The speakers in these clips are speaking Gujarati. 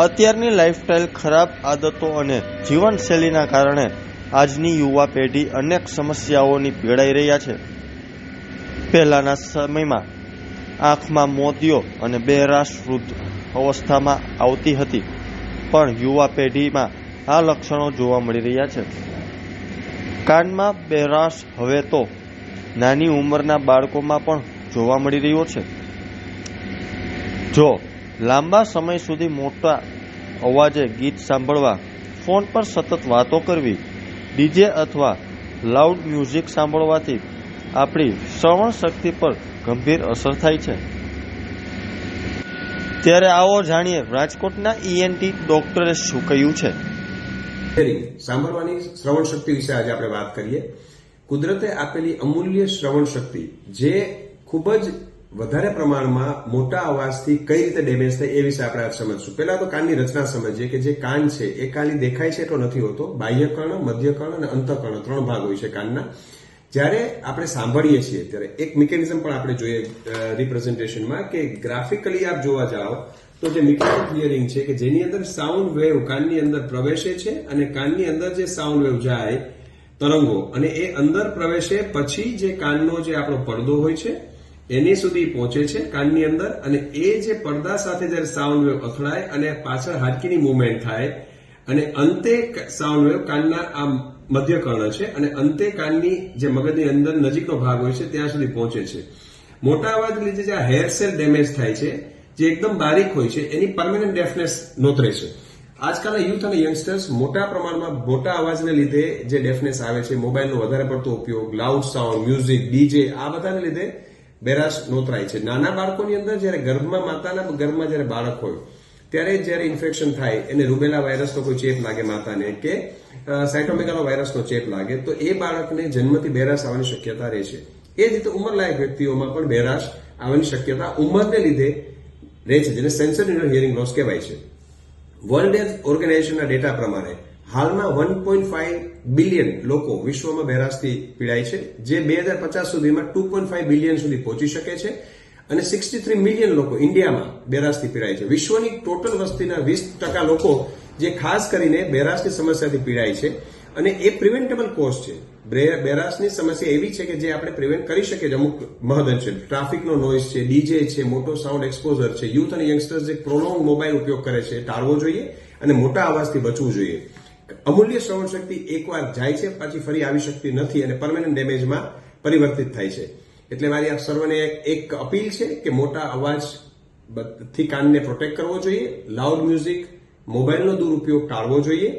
અત્યારની લાઈફસ્ટાઈલ, ખરાબ આદતો અને જીવનશૈલીના કારણે આજની યુવા પેઢી અનેક સમસ્યાઓની પીડાઈ રહ્યા છે. પહેલાના સમયમાં આંખમાં મોતિયો અને બહેરાશ વૃદ્ધ અવસ્થામાં આવતી હતી, પણ યુવા પેઢીમાં આ લક્ષણો જોવા મળી રહ્યા છે. કાનમાં બહેરાશ હવે તો નાની ઉંમરના બાળકોમાં પણ જોવા મળી રહ્યો છે. જો લાંબા સમય સુધી મોટા અવાજે ગીત સાંભળવા, ફોન પર સતત વાતો કરવી, ડીજે અથવા લાઉડ મ્યુઝિક સાંભળવાથી આપણી શ્રવણ શક્તિ પર ગંભીર અસર થાય છે. ત્યારે આવો જાણીએ રાજકોટના ઈએનટી ડોક્ટરે શું કહ્યું છે. સાંભળવાની શ્રવણ શક્તિ વિશે આજે આપણે વાત કરીએ. કુદરતે આપેલી અમૂલ્ય શ્રવણ શક્તિ જે ખૂબ જ વધારે પ્રમાણમાં મોટા અવાજથી કઈ રીતે ડેમેજ થાય એ વિશે આપણે આજ સમજશું. પહેલા તો કાનની રચના સમજીએ કે જે કાન છે એ ખાલી દેખાય છે એટલો નથી હોતો. બાહ્યકર્ણ, મધ્યકર્ણ અને અંતઃકર્ણ 3 ભાગ હોય છે કાનના. જ્યારે આપણે સાંભળીએ છીએ ત્યારે એક મિકેનિઝમ પણ આપણે જોઈએ રિપ્રેઝન્ટેશનમાં કે ગ્રાફિકલી આપ જોવા જાઓ તો જે મિકેનિકલ હિયરિંગ છે કે જેની અંદર સાઉન્ડ વેવ કાનની અંદર પ્રવેશે છે અને કાનની અંદર જે સાઉન્ડ વેવ જાય તરંગો અને એ અંદર પ્રવેશે પછી જે કાનનો જે આપણો પડદો હોય છે એની સુધી પહોંચે છે કાનની અંદર, અને એ જે પડદા સાથે જયારે સાઉન્ડ વેવ અથડાય અને પાછળ હાડકીની મુવમેન્ટ થાય અને અંતે સાઉન્ડ વેવ કાનના આ મધ્યકર્ણ છે અને અંતે કાનની જે મગજની અંદર નજીકનો ભાગ હોય છે ત્યાં સુધી પહોંચે છે. મોટા અવાજ લીધે જે આ હેર સેલ ડેમેજ થાય છે જે એકદમ બારીક હોય છે એની પરમેનન્ટ ડેફનેસ નોતરે છે. આજકાલના યુથ અને યંગસ્ટર્સ મોટા પ્રમાણમાં મોટા અવાજને લીધે જે ડેફનેસ આવે છે, મોબાઈલનો વધારે પડતો ઉપયોગ, લાઉડ સાઉન્ડ, મ્યુઝિક, ડીજે, આ બધાને લીધે બેરાશ નોતરાય છે. નાના બાળકોની અંદર જયારે ગર્ભમાં માતાના ગર્ભમાં જયારે બાળક હોય ત્યારે જયારે ઇન્ફેક્શન થાય, એને રૂબેલા વાયરસનો કોઈ ચેપ લાગે માતાને કે સાયટોમેગાલો વાયરસનો ચેપ લાગે તો એ બાળકને જન્મથી બેરાશ આવવાની શક્યતા રહે છે. એ જ રીતે ઉંમરલાયક વ્યક્તિઓમાં પણ બેરાશ આવવાની શક્યતા ઉંમરને લીધે રહે છે, જેને સેન્સરી હિયરિંગ લોસ કહેવાય છે. વર્લ્ડ હેલ્થ ઓર્ગેનાઇઝેશનના ડેટા પ્રમાણે હાલમાં 1.5 બિલિયન લોકો વિશ્વમાં બેરાશથી પીડાય છે, જે 2050 સુધીમાં 2.5 બિલિયન સુધી પહોંચી શકે છે, અને 63 મિલિયન લોકો ઇન્ડિયામાં બેરાશથી પીડાય છે. વિશ્વની ટોટલ વસ્તીના 20% લોકો જે ખાસ કરીને બેરાશની સમસ્યાથી પીડાય છે, અને એ પ્રિવેન્ટેબલ કોઝ છે. બેરાશની સમસ્યા એવી છે કે જે આપણે પ્રિવેન્ટ કરી શકીએ છીએ અમુક મહદઅંશે. ટ્રાફિકનો નોઇઝ છે, ડીજે છે, મોટો સાઉન્ડ એક્સપોઝર છે, યુથ અને યંગસ્ટર્સ જે પ્રોલોંગ મોબાઈલ ઉપયોગ કરે છે ટાળવો જોઈએ અને મોટા અવાજથી બચવું જોઈએ. અમૂલ્ય શ્રવણ શક્તિ એકવાર જાય છે પછી ફરી આવી શકતી નથી અને પરમેનન્ટ ડેમેજમાં પરિવર્તિત થાય છે. એટલે મારી આપ સર્વને એક અપીલ છે કે મોટા અવાજથી કાનને પ્રોટેક્ટ કરવો જોઈએ, લાઉડ મ્યુઝિક, મોબાઈલનો દુરુપયોગ ટાળવો જોઈએ,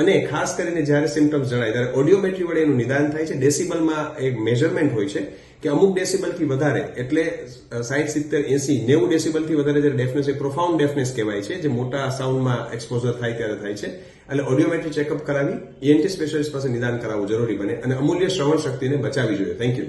અને ખાસ કરીને જ્યારે સિમ્ટમ્સ જણાય ત્યારે ઓડિયોમેટ્રી વડે એનું નિદાન થાય છે. ડેસિબલમાં એક મેઝરમેન્ટ હોય છે કે અમુક ડેસિબલથી વધારે એટલે 60, 70, 80, 90 ડેસિબલથી વધારે જ્યારે ડેફનેસ એ પ્રોફાઉન્ડ ડેફનેસ કહેવાય છે, જે મોટા સાઉન્ડમાં એક્સપોઝર થાય ત્યારે થાય છે. એટલે ઓડિયોમેટ્રી ચેકઅપ કરાવી ઈએનટી સ્પેશિયાલિસ્ટ પાસે નિદાન કરાવવું જરૂરી બને અને અમૂલ્ય શ્રવણ શક્તિને બચાવવી જોઈએ. Thank you.